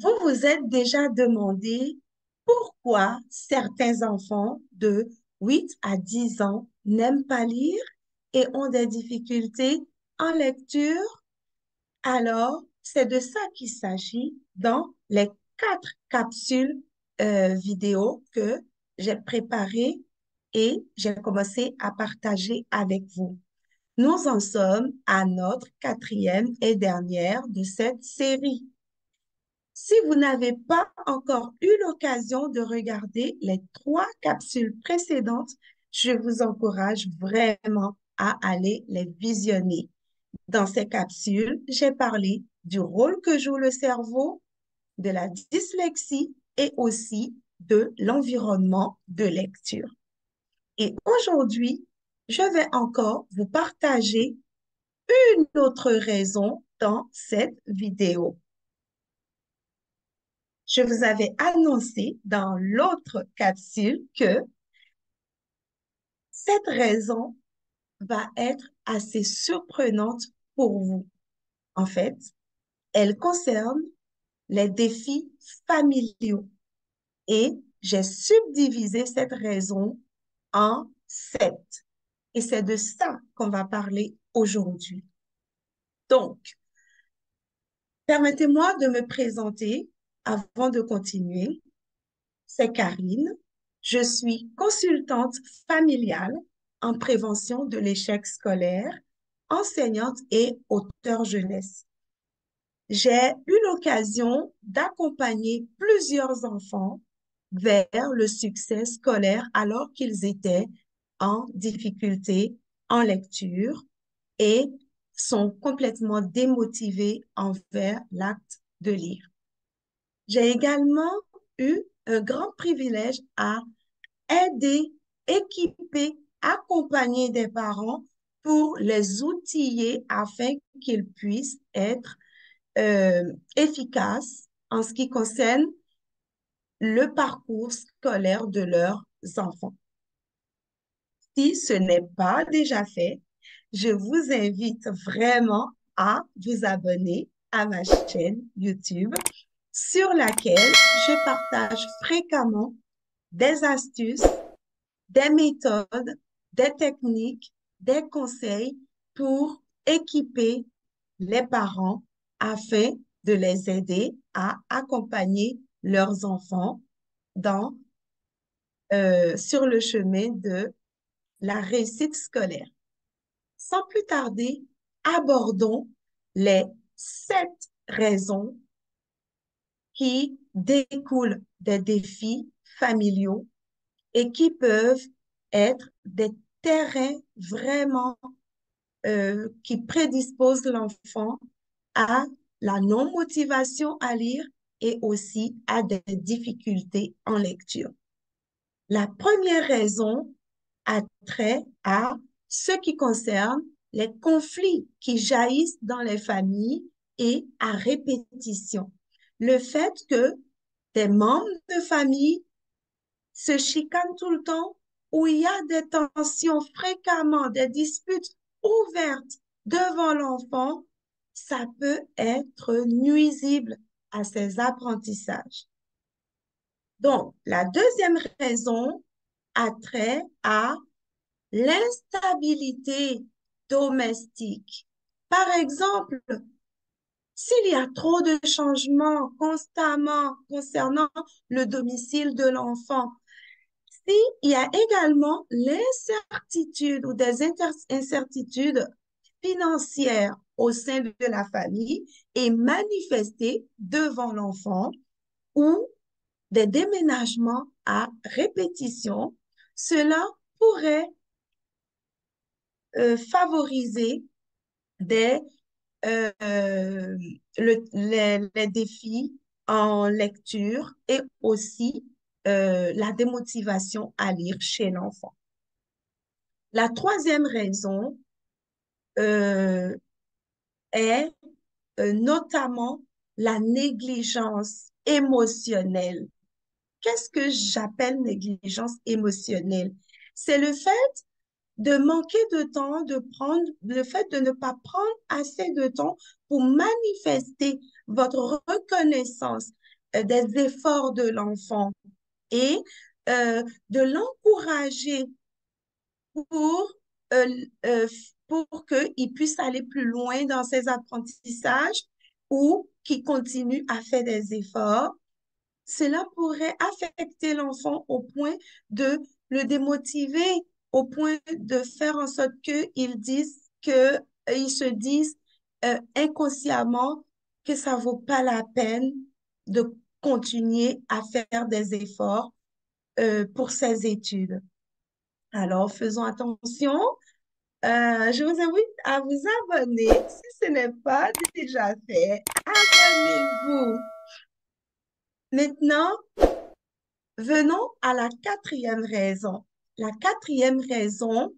Vous vous êtes déjà demandé pourquoi certains enfants de 8 à 10 ans n'aiment pas lire et ont des difficultés en lecture? Alors, c'est de ça qu'il s'agit dans les 4 capsules vidéo que j'ai préparées et j'ai commencé à partager avec vous. Nous en sommes à notre quatrième et dernière de cette série. Si vous n'avez pas encore eu l'occasion de regarder les 3 capsules précédentes, je vous encourage vraiment à aller les visionner. Dans ces capsules, j'ai parlé du rôle que joue le cerveau, de la dyslexie et aussi de l'environnement de lecture. Et aujourd'hui, je vais encore vous partager une autre raison dans cette vidéo. Je vous avais annoncé dans l'autre capsule que cette raison va être assez surprenante pour vous. En fait, elle concerne les défis familiaux et j'ai subdivisé cette raison en 7. Et c'est de ça qu'on va parler aujourd'hui. Donc, permettez-moi de me présenter avant de continuer. C'est Karine. Je suis consultante familiale en prévention de l'échec scolaire, enseignante et auteure jeunesse. J'ai eu l'occasion d'accompagner plusieurs enfants vers le succès scolaire alors qu'ils étaient en difficulté en lecture et sont complètement démotivés envers l'acte de lire. J'ai également eu un grand privilège à aider, équiper, accompagner des parents pour les outiller afin qu'ils puissent être efficaces en ce qui concerne le parcours scolaire de leurs enfants. Si ce n'est pas déjà fait, je vous invite vraiment à vous abonner à ma chaîne YouTube sur laquelle je partage fréquemment des astuces, des méthodes, des techniques, des conseils pour équiper les parents afin de les aider à accompagner leurs enfants dans, sur le chemin de la réussite scolaire. Sans plus tarder, abordons les 7 raisons qui découlent des défis familiaux et qui peuvent être des terrains vraiment qui prédisposent l'enfant à la non-motivation à lire et aussi à des difficultés en lecture. La première raison a trait à ce qui concerne les conflits qui jaillissent dans les familles et à répétition. Le fait que des membres de famille se chicanent tout le temps, où il y a des tensions fréquemment, des disputes ouvertes devant l'enfant, ça peut être nuisible à ses apprentissages. Donc, la deuxième raison a trait à l'instabilité domestique. Par exemple, s'il y a trop de changements constamment concernant le domicile de l'enfant, s'il y a également l'incertitude ou des incertitudes financières au sein de la famille et manifestées devant l'enfant ou des déménagements à répétition, cela pourrait favoriser des, euh, les défis en lecture et aussi la démotivation à lire chez l'enfant. La troisième raison euh, est notamment la négligence émotionnelle. Qu'est-ce que j'appelle négligence émotionnelle? C'est le fait de manquer de temps, le fait de ne pas prendre assez de temps pour manifester votre reconnaissance des efforts de l'enfant et de l'encourager pour, euh, euh, pour qu'il puisse aller plus loin dans ses apprentissages ou qu'il continue à faire des efforts. Cela pourrait affecter l'enfant au point de le démotiver, au point de faire en sorte qu'ils se disent inconsciemment que ça vaut pas la peine de continuer à faire des efforts pour ses études. Alors, faisons attention. Je vous invite à vous abonner si ce n'est pas déjà fait. Abonnez-vous. Maintenant, venons à la quatrième raison. La quatrième raison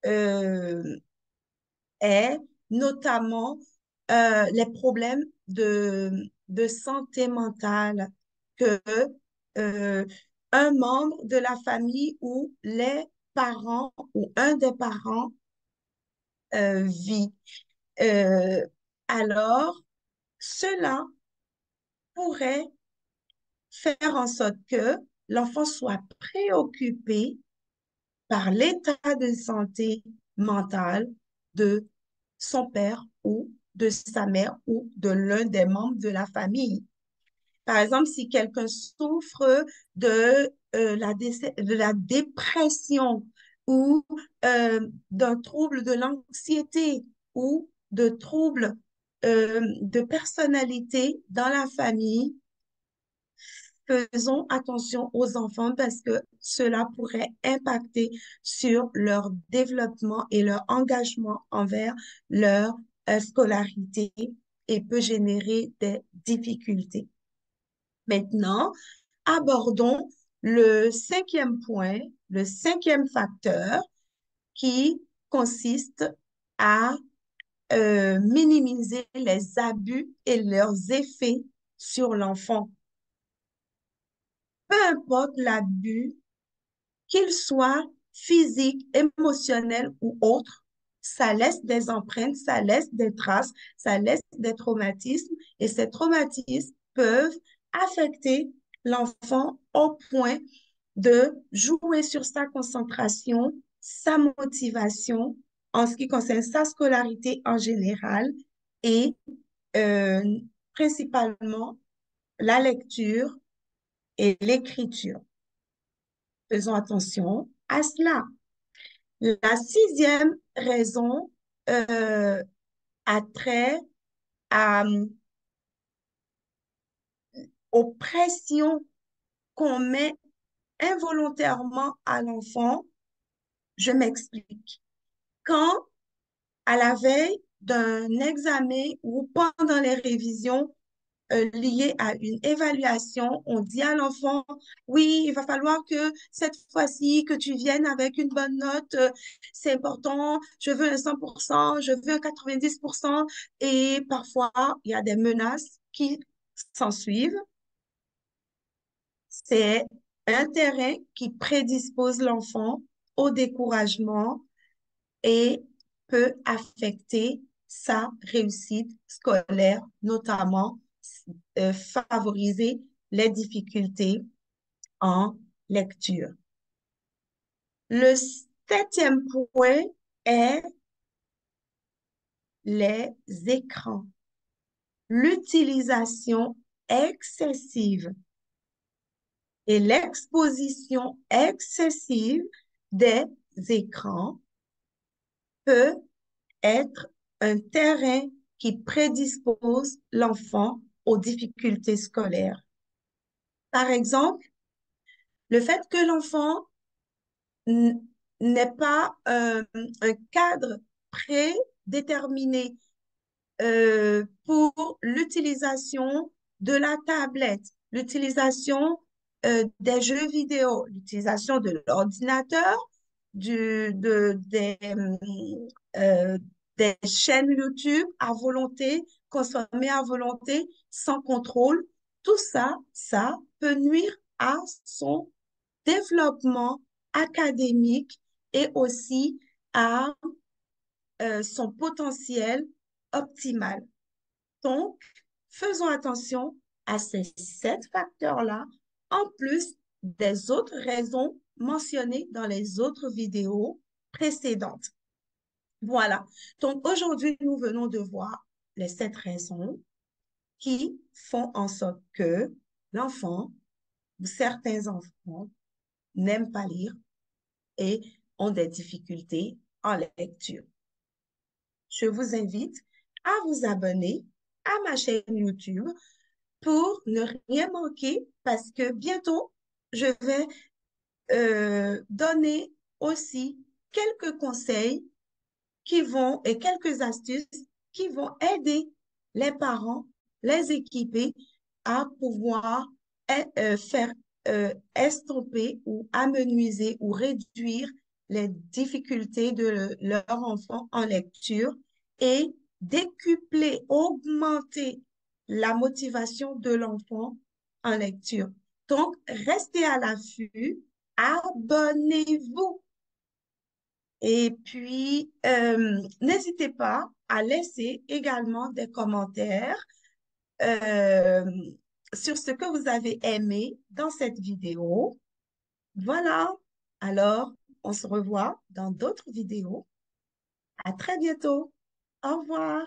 euh, est notamment les problèmes de santé mentale que euh, un membre de la famille ou les parents ou un des parents vit. Euh, alors, cela pourrait faire en sorte que l'enfant soit préoccupé par l'état de santé mentale de son père ou de sa mère ou de l'un des membres de la famille. Par exemple, si quelqu'un souffre de la dépression ou d'un trouble de l'anxiété ou de troubles de personnalité dans la famille, faisons attention aux enfants parce que cela pourrait impacter sur leur développement et leur engagement envers leur scolarité et peut générer des difficultés. Maintenant, abordons le cinquième point, le cinquième facteur qui consiste à minimiser les abus et leurs effets sur l'enfant. Peu importe l'abus, qu'il soit physique, émotionnel ou autre, ça laisse des empreintes, ça laisse des traces, ça laisse des traumatismes et ces traumatismes peuvent affecter l'enfant au point de jouer sur sa concentration, sa motivation en ce qui concerne sa scolarité en général et euh, principalement la lecture et l'écriture. Faisons attention à cela. La sixième raison a trait à, aux pressions qu'on met involontairement à l'enfant. Je m'explique. Quand, à la veille d'un examen ou pendant les révisions, lié à une évaluation, on dit à l'enfant, oui, il va falloir que cette fois-ci, que tu viennes avec une bonne note, c'est important, je veux un 100%, je veux un 90%, et parfois, il y a des menaces qui s'en suivent. C'est un terrain qui prédispose l'enfant au découragement et peut affecter sa réussite scolaire, notamment favoriser les difficultés en lecture. Le septième point est les écrans. L'utilisation excessive et l'exposition excessive des écrans peut être un terrain qui prédispose l'enfant aux difficultés scolaires. Par exemple, le fait que l'enfant n'est pas un cadre prédéterminé pour l'utilisation de la tablette, l'utilisation des jeux vidéo, l'utilisation de l'ordinateur, euh, des chaînes YouTube à volonté, consommées à volonté, sans contrôle. Tout ça, ça peut nuire à son développement académique et aussi à son potentiel optimal. Donc, faisons attention à ces 7 facteurs-là, en plus des autres raisons mentionnées dans les autres vidéos précédentes. Voilà. Donc aujourd'hui, nous venons de voir les 7 raisons qui font en sorte que l'enfant ou certains enfants n'aiment pas lire et ont des difficultés en lecture. Je vous invite à vous abonner à ma chaîne YouTube pour ne rien manquer parce que bientôt, je vais donner aussi quelques conseils et quelques astuces qui vont aider les parents, les équiper à pouvoir faire estomper ou amenuiser ou réduire les difficultés de leur enfant en lecture et décupler, augmenter la motivation de l'enfant en lecture. Donc, restez à l'affût, abonnez-vous et puis, n'hésitez pas à laisser également des commentaires euh, sur ce que vous avez aimé dans cette vidéo. Voilà. Alors, on se revoit dans d'autres vidéos. À très bientôt. Au revoir.